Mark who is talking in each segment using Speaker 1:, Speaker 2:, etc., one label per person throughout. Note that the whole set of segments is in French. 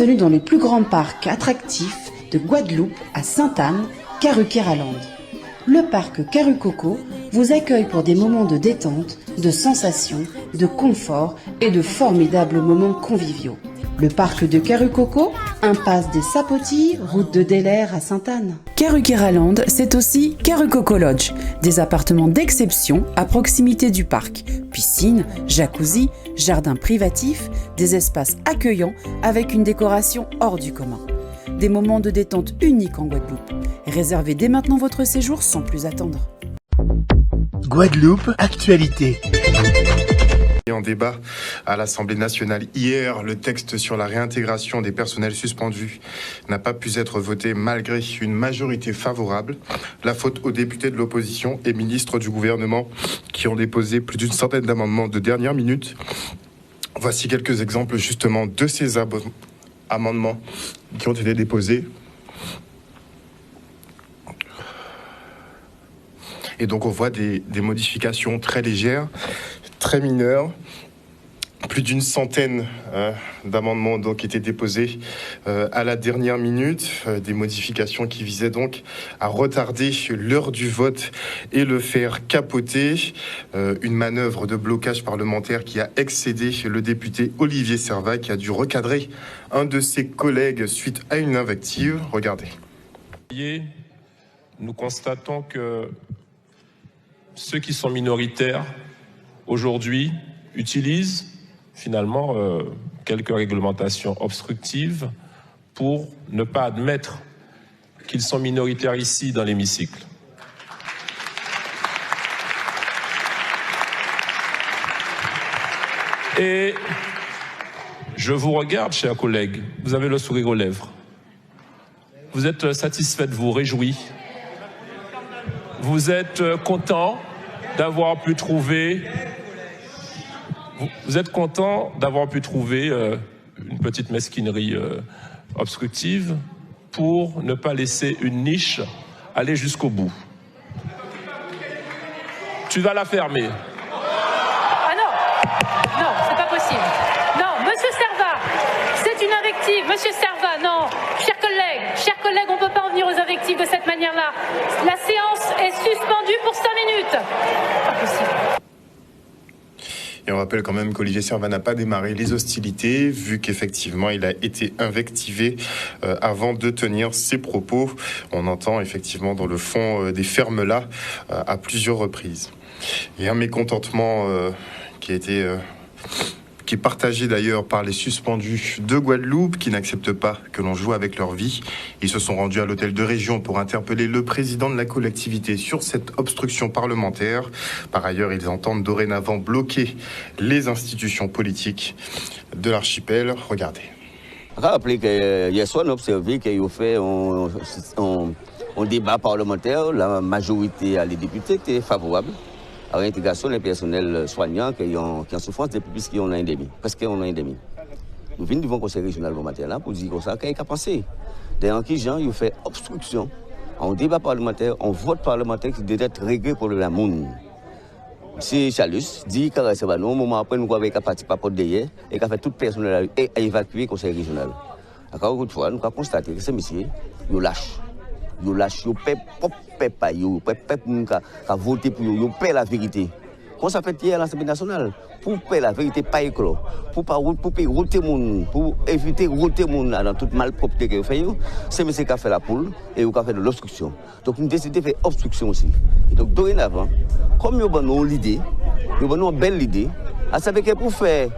Speaker 1: Bienvenue dans le plus grand parc attractif de Guadeloupe à Sainte-Anne, Karukéraland. Le parc Karucoco vous accueille pour des moments de détente, de sensations, de confort et de formidables moments conviviaux. Le parc de Karucoco, impasse des Sapotilles, route de Delair à Sainte-Anne. Karukéraland, c'est aussi Karucoco Lodge, des appartements d'exception à proximité du parc. Piscine, jacuzzi, jardin privatif, des espaces accueillants avec une décoration hors du commun. Des moments de détente uniques en Guadeloupe. Réservez dès maintenant votre séjour sans plus attendre.
Speaker 2: Guadeloupe, actualité.
Speaker 3: En débat à l'Assemblée nationale hier, le texte sur la réintégration des personnels suspendus n'a pas pu être voté malgré une majorité favorable. La faute aux députés de l'opposition et ministres du gouvernement qui ont déposé plus d'une centaine d'amendements de dernière minute. Voici quelques exemples justement de ces amendements qui ont été déposés. Et donc on voit des modifications très légères, très mineures. Plus d'une centaine d'amendements donc étaient déposés à la dernière minute, des modifications qui visaient donc à retarder l'heure du vote et le faire capoter. Une manœuvre de blocage parlementaire qui a excédé le député Olivier Servat, qui a dû recadrer un de ses collègues suite à une invective. Regardez.
Speaker 4: Nous constatons que ceux qui sont minoritaires aujourd'hui utilisent finalement quelques réglementations obstructives pour ne pas admettre qu'ils sont minoritaires ici dans l'hémicycle. Et je vous regarde, chers collègues, vous avez le sourire aux lèvres. Vous êtes satisfait, vous réjouis. Vous êtes content d'avoir pu trouver... Vous êtes content d'avoir pu trouver une petite mesquinerie obstructive pour ne pas laisser une niche aller jusqu'au bout. Tu vas la fermer.
Speaker 5: Ah non, non, c'est pas possible. Non, Monsieur Servat, c'est une invective. Monsieur Servat, non. Chers collègues, on ne peut pas en venir aux invectives de cette manière-là. La séance est suspendue pour 5 minutes. Pas possible.
Speaker 3: Et on rappelle quand même qu'Olivier Servat n'a pas démarré les hostilités, vu qu'effectivement il a été invectivé avant de tenir ses propos. On entend effectivement dans le fond des fermes là à plusieurs reprises. Et un mécontentement qui est partagé d'ailleurs par les suspendus de Guadeloupe qui n'acceptent pas que l'on joue avec leur vie. Ils se sont rendus à l'hôtel de région pour interpeller le président de la collectivité sur cette obstruction parlementaire. Par ailleurs, ils entendent dorénavant bloquer les institutions politiques de l'archipel. Regardez.
Speaker 6: Rappelez que hier soir, on a observé qu'il y a fait un débat parlementaire. La majorité des députés était favorable à la réintégration des personnels soignants qui ont souffrance depuis plus d'un an et demi, presque un an et demi. Nous venons devant le conseil régional de matin là pour dire comme ça qu'il y a pensé. D'ailleurs, qui gens ils fait obstruction en débat parlementaire, en vote parlementaire qui doit être réglé pour le monde. Si Chalus dit que c'est bon, au moment après nous avons parti par porte derrière et qu'a fait tout personnel à évacuer le conseil régional. Encore une fois, nous avons constaté que ces messieurs, ils lâchent. Ils lâchent, ils paient pas, ils paient pour voter pour eux, ils paient la vérité. Quand ça fait hier à l'Assemblée nationale, pour payer la vérité, pas éclos, pour éviter de router le monde dans toute malpropreté que vous faites, c'est M. qui a fait la poule et vous avez fait de l'obstruction. Donc nous décidons de faire obstruction aussi. Et donc dorénavant, comme nous avons l'idée, nous avons une belle idée, à savoir que pour faire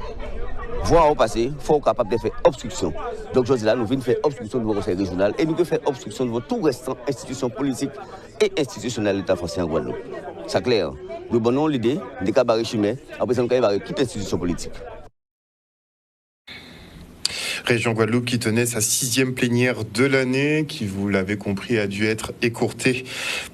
Speaker 6: voir au passé, il faut être capable de faire obstruction. Donc, je dis là, nous venons faire obstruction de vos conseils régionaux et nous devons faire obstruction de vos tout restant institutions politiques et institutionnelles de l'État français en Guadeloupe. C'est clair. Nous avons l'idée de cabaret chimère, après ça, nous avons toute institution politique.
Speaker 3: Région Guadeloupe qui tenait sa 6e plénière de l'année, qui, vous l'avez compris, a dû être écourtée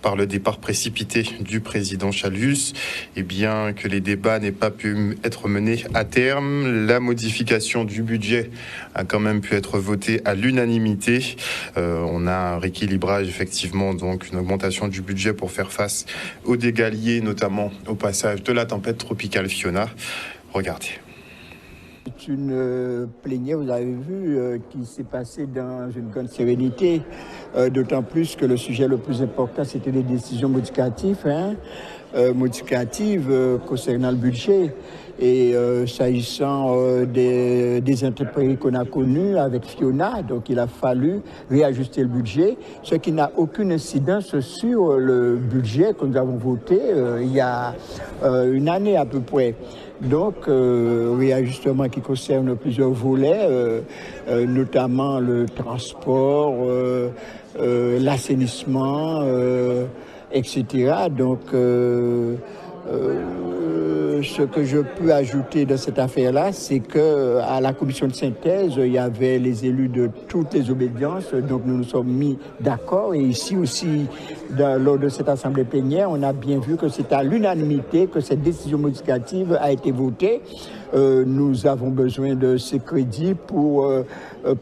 Speaker 3: par le départ précipité du président Chalus. Et bien que les débats n'aient pas pu être menés à terme, la modification du budget a quand même pu être votée à l'unanimité. On a un rééquilibrage, effectivement, donc une augmentation du budget pour faire face aux dégâts liés, notamment au passage de la tempête tropicale Fiona. Regardez.
Speaker 2: C'est une plénière, vous avez vu, qui s'est passée dans une grande sérénité, d'autant plus que le sujet le plus important, c'était les décisions modificatives, concernant le budget. Et s'agissant des intempéries qu'on a connues avec Fiona, donc il a fallu réajuster le budget, ce qui n'a aucune incidence sur le budget que nous avons voté il y a une année à peu près. Donc, réajustement qui concerne plusieurs volets, notamment le transport, l'assainissement, etc. Donc, ce que je peux ajouter dans cette affaire-là, c'est que à la commission de synthèse, il y avait les élus de toutes les obédiences, donc nous nous sommes mis d'accord. Et ici aussi, lors de cette assemblée plénière, on a bien vu que c'est à l'unanimité que cette décision modificative a été votée. Nous avons besoin de ces crédits pour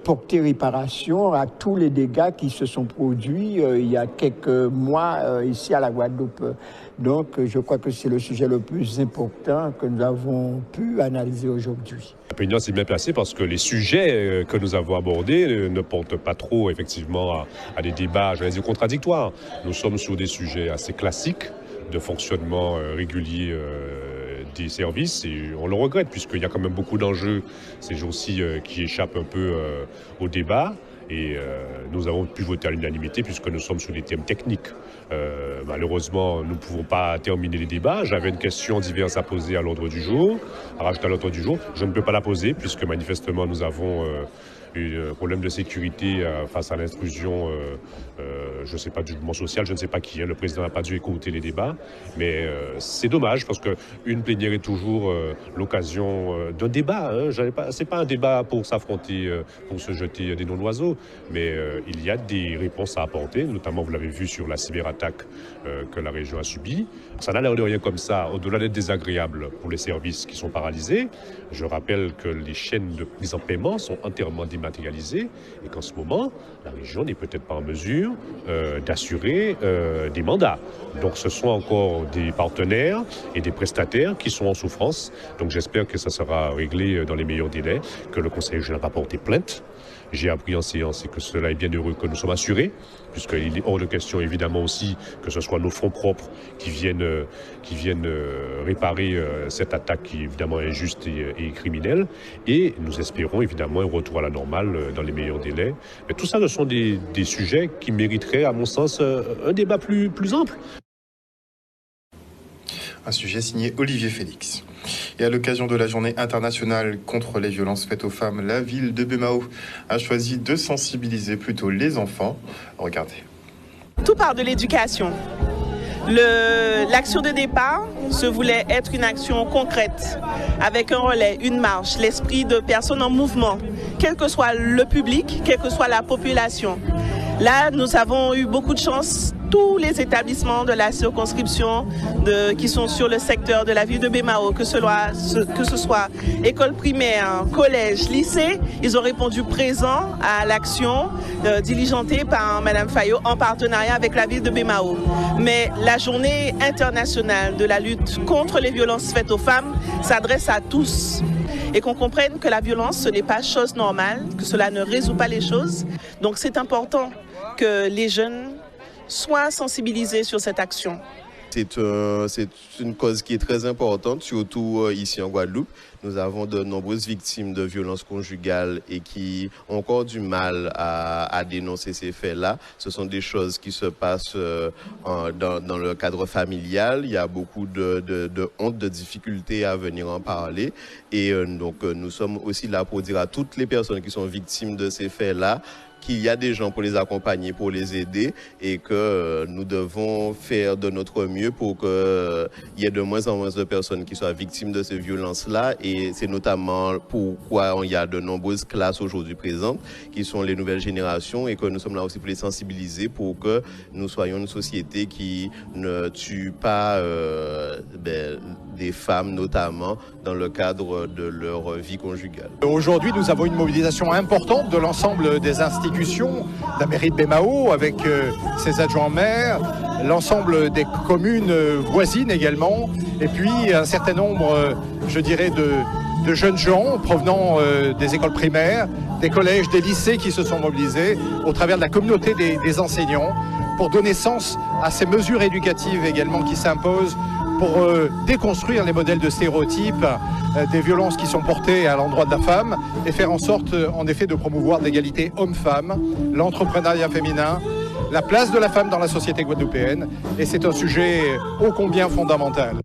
Speaker 2: porter réparation à tous les dégâts qui se sont produits il y a quelques mois ici à la Guadeloupe. Donc, je crois que c'est le sujet le plus important que nous avons pu analyser aujourd'hui.
Speaker 7: La plénière s'est bien placée parce que les sujets que nous avons abordés ne portent pas trop, effectivement, à des débats, je vais dire, contradictoires. Nous sommes sur des sujets assez classiques de fonctionnement régulier des services et on le regrette puisqu'il y a quand même beaucoup d'enjeux ces jours-ci qui échappent un peu au débat. Et nous avons pu voter à l'unanimité puisque nous sommes sur des thèmes techniques. Malheureusement, nous ne pouvons pas terminer les débats. J'avais une question diverse à poser à l'ordre du jour, à rajouter à l'ordre du jour. Je ne peux pas la poser puisque manifestement nous avons un problème de sécurité face à l'intrusion, je ne sais pas, du mouvement social, je ne sais pas qui. Le président n'a pas dû écouter les débats, mais c'est dommage parce qu'une plénière est toujours l'occasion d'un débat. C'est pas un débat pour s'affronter, pour se jeter des noms d'oiseaux, mais il y a des réponses à apporter, notamment vous l'avez vu sur la cyberattaque que la région a subie. Ça n'a l'air de rien comme ça, au-delà d'être désagréable pour les services qui sont paralysés. Je rappelle que les chaînes de mise en paiement sont entièrement dématérialisées et qu'en ce moment, la région n'est peut-être pas en mesure d'assurer des mandats. Donc ce sont encore des partenaires et des prestataires qui sont en souffrance. Donc j'espère que ça sera réglé dans les meilleurs délais, que le Conseil général va porter plainte. J'ai appris en séance et que cela est bien heureux que nous sommes assurés, puisqu'il est hors de question évidemment aussi que ce soit nos fonds propres qui viennent réparer cette attaque qui évidemment est injuste et criminelle. Et nous espérons évidemment un retour à la normale dans les meilleurs délais. Mais tout ça, ce sont des sujets qui mériteraient, à mon sens, un débat plus ample.
Speaker 3: Un sujet signé Olivier Félix. Et à l'occasion de la journée internationale contre les violences faites aux femmes, la ville de Bemao a choisi de sensibiliser plutôt les enfants. Regardez.
Speaker 8: Tout part de l'éducation. L'action de départ se voulait être une action concrète, avec un relais, une marche, l'esprit de personnes en mouvement, quel que soit le public, quelle que soit la population. Là, nous avons eu beaucoup de chance. Tous les établissements de la circonscription qui sont sur le secteur de la ville de Bemao, que ce soit école primaire, collège, lycée, ils ont répondu présent à l'action diligentée par Mme Fayot en partenariat avec la ville de Bemao. Mais la journée internationale de la lutte contre les violences faites aux femmes s'adresse à tous. Et qu'on comprenne que la violence, ce n'est pas chose normale, que cela ne résout pas les choses. Donc c'est important que les jeunes soient sensibilisés sur cette action.
Speaker 9: C'est une cause qui est très importante, surtout ici en Guadeloupe. Nous avons de nombreuses victimes de violences conjugales et qui ont encore du mal à dénoncer ces faits-là. Ce sont des choses qui se passent dans le cadre familial. Il y a beaucoup de honte, de difficultés à venir en parler. Et donc nous sommes aussi là pour dire à toutes les personnes qui sont victimes de ces faits-là qu'il y a des gens pour les accompagner, pour les aider et que nous devons faire de notre mieux pour qu'il y ait de moins en moins de personnes qui soient victimes de ces violences-là. Et c'est notamment pourquoi il y a de nombreuses classes aujourd'hui présentes qui sont les nouvelles générations et que nous sommes là aussi pour les sensibiliser pour que nous soyons une société qui ne tue pas des femmes notamment dans le cadre de leur vie conjugale.
Speaker 10: Aujourd'hui, nous avons une mobilisation importante de l'ensemble des institutions, la mairie de Bemao avec ses adjoints maires, l'ensemble des communes voisines également, et puis un certain nombre, je dirais, de de jeunes gens provenant des écoles primaires, des collèges, des lycées qui se sont mobilisés au travers de la communauté des enseignants pour donner sens à ces mesures éducatives également qui s'imposent pour déconstruire les modèles de stéréotypes, des violences qui sont portées à l'endroit de la femme et faire en sorte en effet de promouvoir l'égalité homme-femme, l'entrepreneuriat féminin, la place de la femme dans la société guadeloupéenne, et c'est un sujet ô combien fondamental.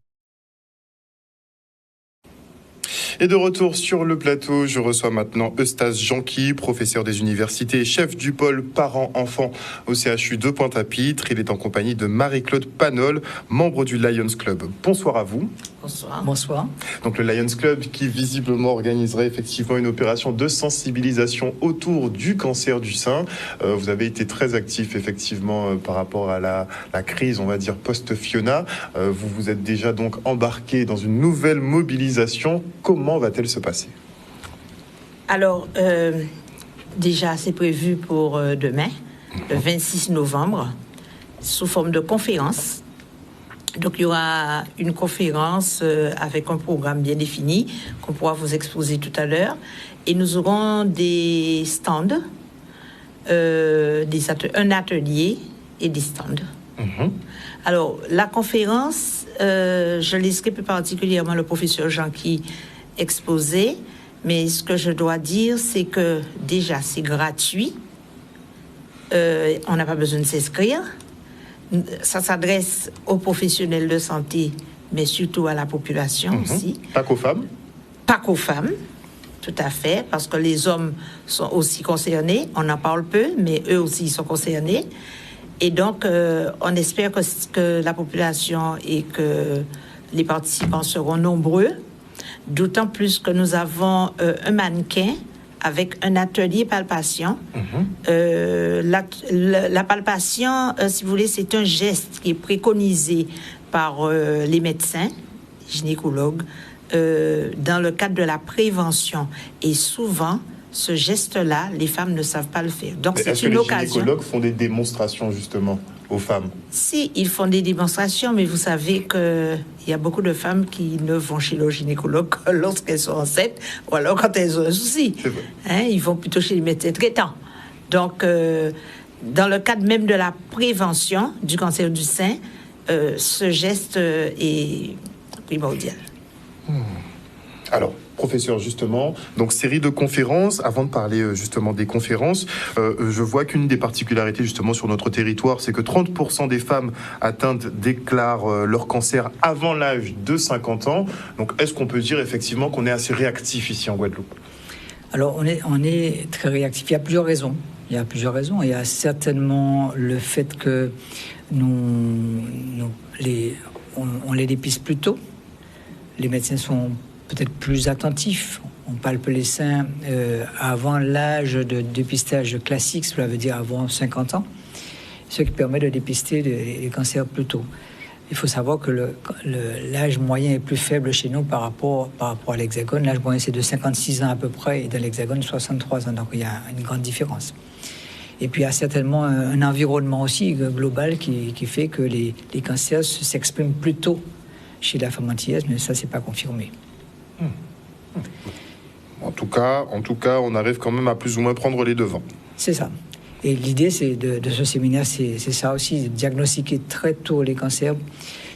Speaker 3: Et de retour sur le plateau, je reçois maintenant Eustace Janqui, professeur des universités et chef du pôle parents-enfants au CHU de Pointe-à-Pitre. Il est en compagnie de Marie-Claude Panol, membre du Lions Club. Bonsoir à vous.
Speaker 11: Bonsoir. Bonsoir.
Speaker 3: Donc le Lions Club qui visiblement organiserait effectivement une opération de sensibilisation autour du cancer du sein. Vous avez été très actif effectivement par rapport à la crise, on va dire, post-Fiona. Vous vous êtes déjà donc embarqué dans une nouvelle mobilisation. Comment va-t-elle se passer?
Speaker 11: Alors, déjà, c'est prévu pour demain, le 26 novembre, sous forme de conférence. Donc, il y aura une conférence avec un programme bien défini qu'on pourra vous exposer tout à l'heure. Et nous aurons des stands, un atelier et des stands. Alors, la conférence, je laisserai plus particulièrement le professeur Janqui exposer, mais ce que je dois dire, c'est que déjà, c'est gratuit. On n'a pas besoin de s'inscrire. Ça s'adresse aux professionnels de santé, mais surtout à la population aussi.
Speaker 3: Pas qu'aux femmes?
Speaker 11: Pas qu'aux femmes, tout à fait, parce que les hommes sont aussi concernés. On en parle peu, mais eux aussi sont concernés. Et donc, on espère que la population et que les participants seront nombreux, d'autant plus que nous avons un mannequin avec un atelier palpation. La palpation, si vous voulez, c'est un geste qui est préconisé par les médecins, gynécologues, dans le cadre de la prévention. Et souvent, ce geste-là, les femmes ne savent pas le faire. Donc, c'est une occasion.
Speaker 3: Est-ce que les gynécologues font des démonstrations, justement, aux femmes? Si,
Speaker 11: ils font des démonstrations, mais vous savez qu'il y a beaucoup de femmes qui ne vont chez le gynécologue que lorsqu'elles sont enceintes ou alors quand elles ont un souci. Ils vont plutôt chez les médecins traitants. Donc, dans le cadre même de la prévention du cancer du sein, ce geste est primordial.
Speaker 3: Alors, professeur, justement, donc série de conférences. Avant de parler justement des conférences, je vois qu'une des particularités justement sur notre territoire, c'est que 30% des femmes atteintes déclarent leur cancer avant l'âge de 50 ans. Donc, est-ce qu'on peut dire effectivement qu'on est assez réactif ici en Guadeloupe?
Speaker 12: Alors, on est très réactif. Il y a plusieurs raisons. Il y a certainement le fait que on les dépiste plus tôt. Les médecins sont peut-être plus attentifs. On palpe les seins avant l'âge de dépistage classique, cela veut dire avant 50 ans, ce qui permet de dépister les cancers plus tôt. Il faut savoir que l'âge moyen est plus faible chez nous par rapport à l'Hexagone. L'âge moyen, c'est de 56 ans à peu près, et dans l'Hexagone, 63 ans. Donc, il y a une grande différence. Et puis, il y a certainement un environnement aussi global qui fait que les cancers s'expriment plus tôt chez la femme antillaise, mais ça, c'est pas confirmé.
Speaker 3: En tout cas, on arrive quand même à plus ou moins prendre les devants.
Speaker 12: C'est ça. Et l'idée, c'est de ce séminaire, c'est ça aussi, de diagnostiquer très tôt les cancers.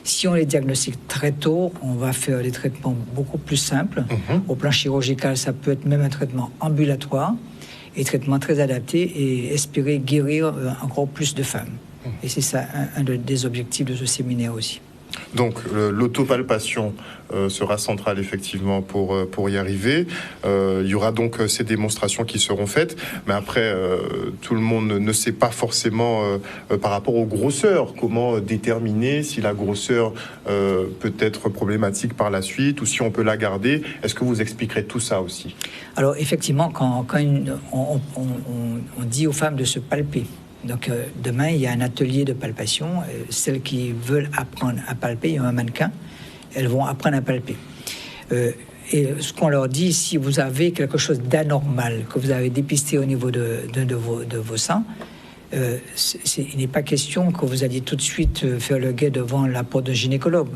Speaker 12: Si on les diagnostique très tôt, on va faire des traitements beaucoup plus simples. Au plan chirurgical, ça peut être même un traitement ambulatoire, et traitement très adapté, et espérer guérir encore plus de femmes. Et c'est ça un des objectifs de ce séminaire aussi.
Speaker 3: Donc l'autopalpation sera centrale effectivement pour y arriver. Il y aura donc ces démonstrations qui seront faites, mais après tout le monde ne sait pas forcément par rapport aux grosseurs comment déterminer si la grosseur peut être problématique par la suite ou si on peut la garder. Est-ce que vous expliquerez tout ça aussi?
Speaker 12: Alors effectivement, quand on dit aux femmes de se palper. Donc, demain, il y a un atelier de palpation. Celles qui veulent apprendre à palper, il y a un mannequin, elles vont apprendre à palper. Et ce qu'on leur dit, si vous avez quelque chose d'anormal, que vous avez dépisté au niveau de vos seins, il n'est pas question que vous alliez tout de suite faire le guet devant la porte d'un gynécologue.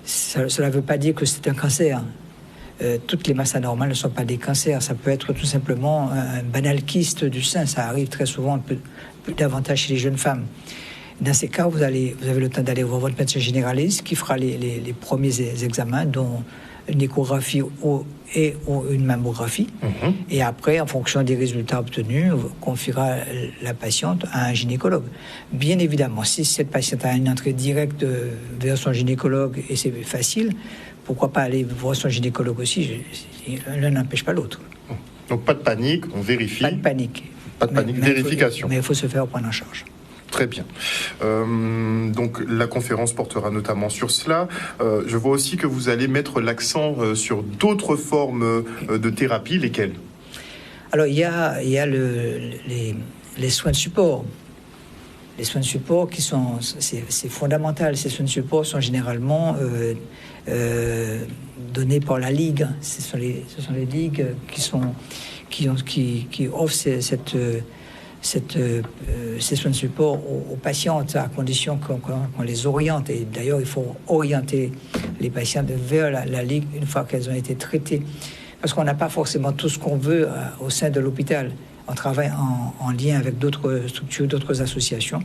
Speaker 12: Cela ne veut pas dire que c'est un cancer. toutes les masses anormales ne sont pas des cancers. Ça peut être tout simplement un banal kyste du sein. Ça arrive très souvent, un peu davantage chez les jeunes femmes. Dans ces cas, vous avez le temps d'aller voir votre médecin généraliste qui fera les premiers examens, dont une échographie et une mammographie. Et après, en fonction des résultats obtenus, on confiera la patiente à un gynécologue. Bien évidemment, si cette patiente a une entrée directe vers son gynécologue et c'est facile, pourquoi pas aller voir son gynécologue aussi? L'un n'empêche pas l'autre.
Speaker 3: Donc pas de panique, on vérifie.
Speaker 12: Pas de panique.
Speaker 3: Pas de panique, vérification.
Speaker 12: Mais il faut se faire prendre en charge.
Speaker 3: Très bien. Donc la conférence portera notamment sur cela. Je vois aussi que vous allez mettre l'accent sur d'autres formes de thérapie, lesquelles?
Speaker 12: Alors il y a les soins de support. Les soins de support c'est fondamental. Ces soins de support sont généralement donnés par la Ligue. Ce sont les ligues qui offrent ces soins de support aux patientes, à condition qu'on les oriente. Et d'ailleurs, il faut orienter les patientes vers la Ligue une fois qu'elles ont été traitées. Parce qu'on n'a pas forcément tout ce qu'on veut au sein de l'hôpital. On travaille en lien avec d'autres structures, d'autres associations.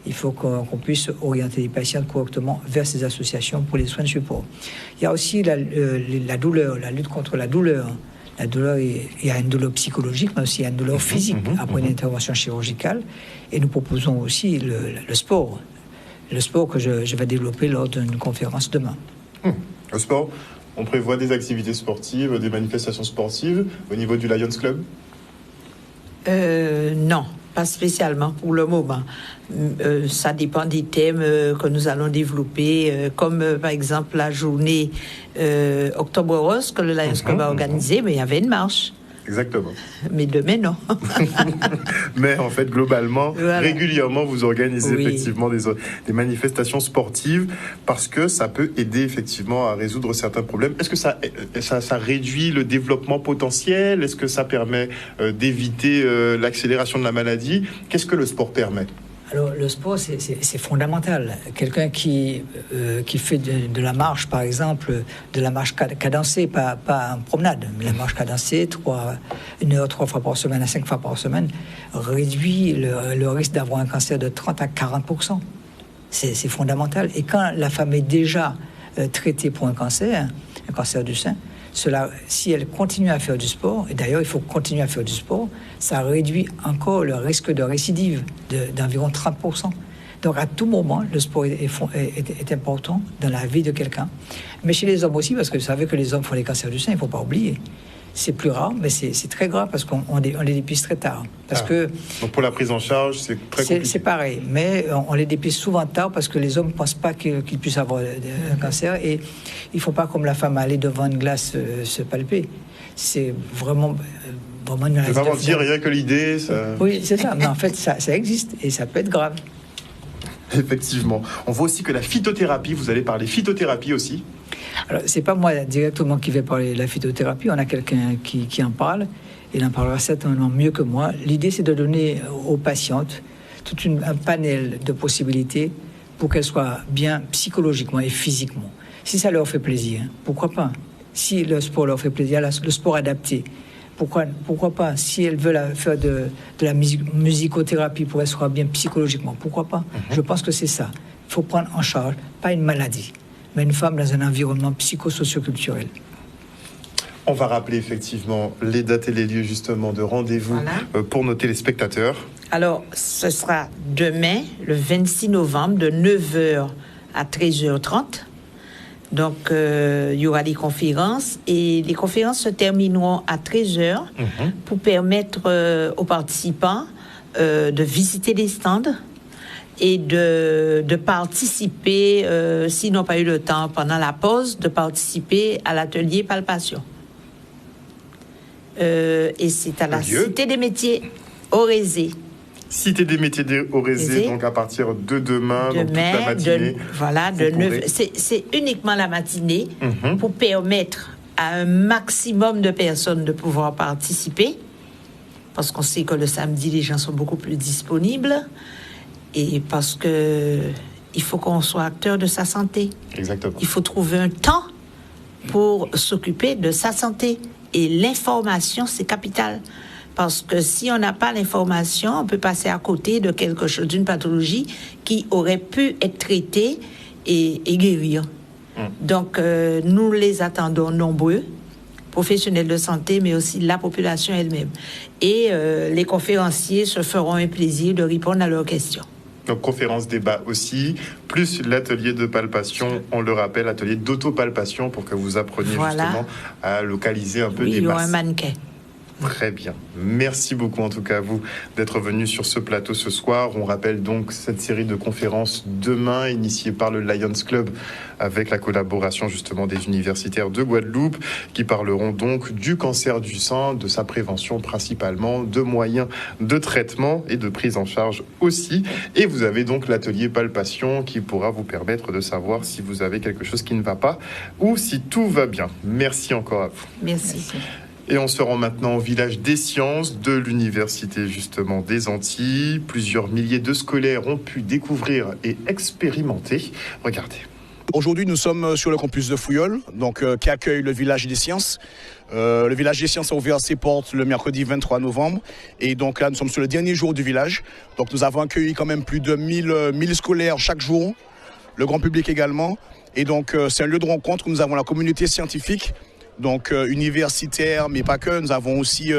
Speaker 12: Il faut qu'on puisse orienter les patientes correctement vers ces associations pour les soins de support. Il y a aussi la douleur, la lutte contre la douleur. La douleur, il y a une douleur psychologique, mais aussi il y a une douleur physique après une intervention chirurgicale. Et nous proposons aussi le sport. Le sport que je vais développer lors d'une conférence demain.
Speaker 3: Le sport, on prévoit des activités sportives, des manifestations sportives au niveau du Lions Club?
Speaker 11: Non, pas spécialement pour le moment. Ça dépend des thèmes que nous allons développer, comme par exemple la journée Octobre Rose que le Lions Club a organisée, mais il y avait une marche.
Speaker 3: Exactement.
Speaker 11: Mais demain, non.
Speaker 3: Mais en fait, globalement,
Speaker 11: voilà.
Speaker 3: Régulièrement, vous organisez effectivement des manifestations sportives parce que ça peut aider effectivement à résoudre certains problèmes. Est-ce que ça réduit le développement potentiel? Est-ce que ça permet d'éviter l'accélération de la maladie? Qu'est-ce que le sport permet?
Speaker 12: Alors, le sport, c'est fondamental. Quelqu'un qui fait de la marche, par exemple, de la marche cadencée, pas en promenade, mais la marche cadencée, 1 heure 3 fois par semaine à 5 fois par semaine, réduit le risque d'avoir un cancer de 30 à 40%. C'est fondamental. Et quand la femme est déjà traitée pour un cancer du sein, si elle continue à faire du sport, et d'ailleurs il faut continuer à faire du sport, ça réduit encore le risque de récidive d'environ 30%. Donc à tout moment, le sport est important dans la vie de quelqu'un. Mais chez les hommes aussi, parce que vous savez que les hommes font des cancers du sein, il ne faut pas oublier. C'est plus rare, mais c'est très grave parce qu'on les dépiste très tard.
Speaker 3: Donc pour la prise en charge, c'est très compliqué.
Speaker 12: C'est pareil, mais on les dépiste souvent tard parce que les hommes ne pensent pas qu'ils puissent avoir un cancer et il ne faut pas, comme la femme, aller devant une glace se palper. C'est vraiment une maladie.
Speaker 3: Je ne vais pas mentir, rien que l'idée.
Speaker 12: Oui, c'est ça, mais en fait, ça existe et ça peut être grave.
Speaker 3: Effectivement. On voit aussi que la phytothérapie, vous allez parler phytothérapie aussi.
Speaker 12: Alors, c'est pas moi directement qui vais parler de la phytothérapie, on a quelqu'un qui en parle, il en parlera certainement mieux que moi. L'idée, c'est de donner aux patientes tout un panel de possibilités pour qu'elles soient bien psychologiquement et physiquement. Si ça leur fait plaisir, pourquoi pas? Si le sport leur fait plaisir, le sport adapté, pourquoi pas? Si elles veulent faire de la musicothérapie pour qu'elles soient bien psychologiquement, pourquoi pas? Je pense que c'est ça. Il faut prendre en charge, pas une maladie, mais une femme dans un environnement psychosocioculturel.
Speaker 3: On va rappeler effectivement les dates et les lieux justement de rendez-vous pour nos téléspectateurs.
Speaker 11: Alors, ce sera demain, le 26 novembre, de 9h à 13h30. Donc, il y aura des conférences et les conférences se termineront à 13h pour permettre aux participants de visiter les stands et de participer, s'ils n'ont pas eu le temps pendant la pause, de participer à l'atelier palpation. Et c'est à la Cité des métiers Orésé.
Speaker 3: Cité des métiers Orésé, donc à partir de demain, donc toute la matinée.
Speaker 11: C'est uniquement la matinée pour permettre à un maximum de personnes de pouvoir participer, parce qu'on sait que le samedi, les gens sont beaucoup plus disponibles, et parce que il faut qu'on soit acteur de sa santé.
Speaker 3: Exactement.
Speaker 11: Il faut trouver un temps pour s'occuper de sa santé. Et l'information, c'est capital. Parce que si on n'a pas l'information, on peut passer à côté de quelque chose, d'une pathologie qui aurait pu être traitée et guérir. Donc, nous les attendons nombreux, professionnels de santé, mais aussi la population elle-même. Et les conférenciers se feront un plaisir de répondre à leurs questions.
Speaker 3: Donc, conférence débat aussi, plus l'atelier de palpation, on le rappelle, atelier d'autopalpation pour que vous appreniez justement à localiser un peu des masses.
Speaker 11: Il y aura un mannequin.
Speaker 3: Très bien. Merci beaucoup en tout cas à vous d'être venus sur ce plateau ce soir. On rappelle donc cette série de conférences demain initiée par le Lions Club avec la collaboration justement des universitaires de Guadeloupe qui parleront donc du cancer du sein, de sa prévention principalement, de moyens de traitement et de prise en charge aussi. Et vous avez donc l'atelier palpation qui pourra vous permettre de savoir si vous avez quelque chose qui ne va pas ou si tout va bien. Merci encore à vous.
Speaker 11: Merci.
Speaker 3: Et on se rend maintenant au village des sciences de l'université justement des Antilles. Plusieurs milliers de scolaires ont pu découvrir et expérimenter. Regardez.
Speaker 13: Aujourd'hui, nous sommes sur le campus de Fouillol, donc, qui accueille le village des sciences. Le village des sciences a ouvert ses portes le mercredi 23 novembre. Et donc là, nous sommes sur le dernier jour du village. Donc nous avons accueilli quand même plus de 1000 scolaires chaque jour, le grand public également. Et donc c'est un lieu de rencontre où nous avons la communauté scientifique, donc universitaire, mais pas que. Nous avons aussi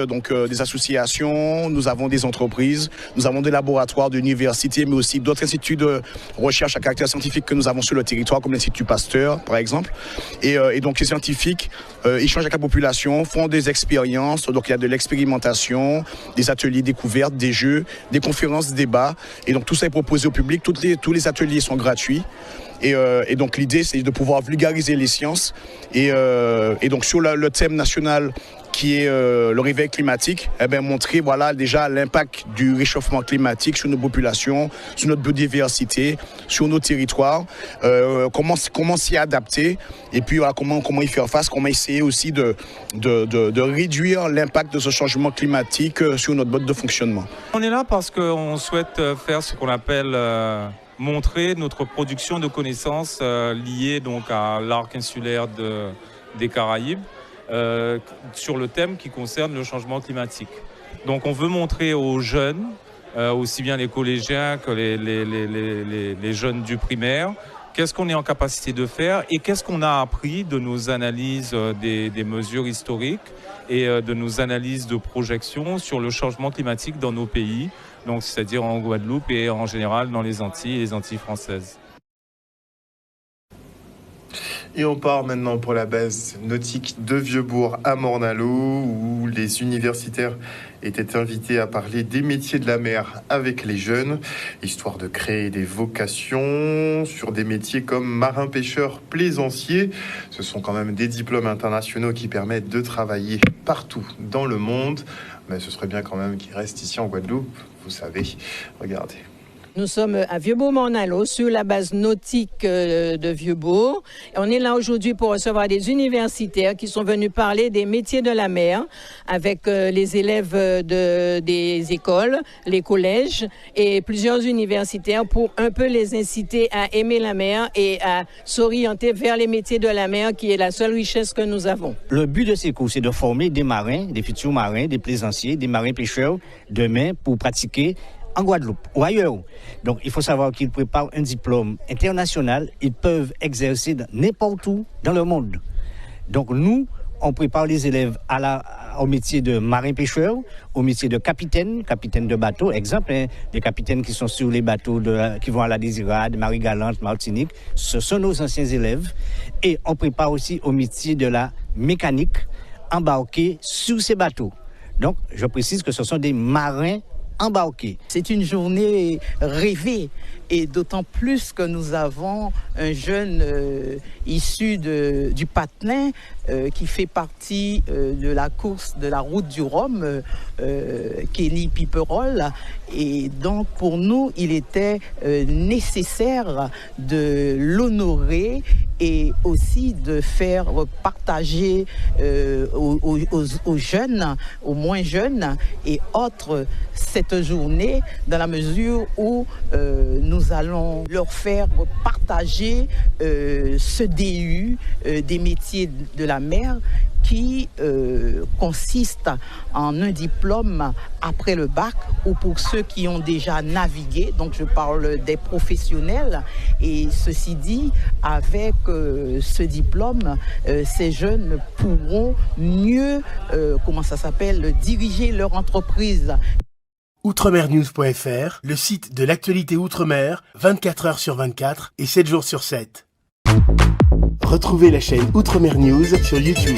Speaker 13: des associations, nous avons des entreprises, nous avons des laboratoires d'université, mais aussi d'autres instituts de recherche à caractère scientifique que nous avons sur le territoire, comme l'Institut Pasteur, par exemple. Et donc les scientifiques échangent avec la population, font des expériences, donc il y a de l'expérimentation, des ateliers découvertes, des jeux, des conférences, des débats. Et donc tout ça est proposé au public, tous les ateliers sont gratuits. Et donc l'idée, c'est de pouvoir vulgariser les sciences. Et donc sur le thème national qui est le réveil climatique, montrer déjà l'impact du réchauffement climatique sur nos populations, sur notre biodiversité, sur nos territoires, comment s'y adapter, et puis comment y faire face, comment essayer aussi de réduire l'impact de ce changement climatique sur notre mode de fonctionnement.
Speaker 14: On est là parce qu'on souhaite faire ce qu'on appelle montrer notre production de connaissances liées donc à l'arc insulaire des Caraïbes sur le thème qui concerne le changement climatique. Donc on veut montrer aux jeunes, aussi bien les collégiens que les jeunes du primaire, qu'est-ce qu'on est en capacité de faire et qu'est-ce qu'on a appris de nos analyses des mesures historiques et de nos analyses de projection sur le changement climatique dans nos pays, donc c'est-à-dire en Guadeloupe et en général dans les Antilles et les Antilles françaises.
Speaker 3: Et on part maintenant pour la base nautique de Vieux-Bourg à Morne-à-l'Eau, où les universitaires étaient invités à parler des métiers de la mer avec les jeunes, histoire de créer des vocations sur des métiers comme marin, pêcheur, plaisancier. Ce sont quand même des diplômes internationaux qui permettent de travailler partout dans le monde. Mais ce serait bien quand même qu'ils restent ici en Guadeloupe, vous savez. Regardez.
Speaker 15: Nous sommes à Vieux-Bourg-Morne-à-l'Eau, sur la base nautique de Vieux-Bourg. On est là aujourd'hui pour recevoir des universitaires qui sont venus parler des métiers de la mer avec les élèves des écoles, les collèges et plusieurs universitaires pour un peu les inciter à aimer la mer et à s'orienter vers les métiers de la mer qui est la seule richesse que nous avons.
Speaker 16: Le but de ces cours, c'est de former des marins, des futurs marins, des plaisanciers, des marins pêcheurs demain pour pratiquer en Guadeloupe ou ailleurs. Donc, il faut savoir qu'ils préparent un diplôme international. Ils peuvent exercer n'importe où dans le monde. Donc, nous, on prépare les élèves au métier de marin-pêcheur, au métier de capitaine de bateau. Exemple, des capitaines qui sont sur les bateaux qui vont à la Désirade, Marie-Galante, Martinique. Ce sont nos anciens élèves. Et on prépare aussi au métier de la mécanique embarquée sur ces bateaux. Donc, je précise que ce sont des marins embarqués.
Speaker 17: C'est une journée rêvée et d'autant plus que nous avons un jeune issu du Patelin qui fait partie de la course de la route du Rhum, Kelly Piperol. Et donc pour nous, il était nécessaire de l'honorer et aussi de faire partager aux jeunes, aux moins jeunes et autres cette journée dans la mesure où nous nous allons leur faire partager ce DU des métiers de la mer qui consiste en un diplôme après le bac ou pour ceux qui ont déjà navigué, donc je parle des professionnels. Et ceci dit, avec ce diplôme, ces jeunes pourront mieux, diriger leur entreprise.
Speaker 18: Outremernews.fr, le site de l'actualité Outre-mer, 24 heures sur 24 et 7 jours sur 7. Retrouvez la chaîne Outremer News sur YouTube.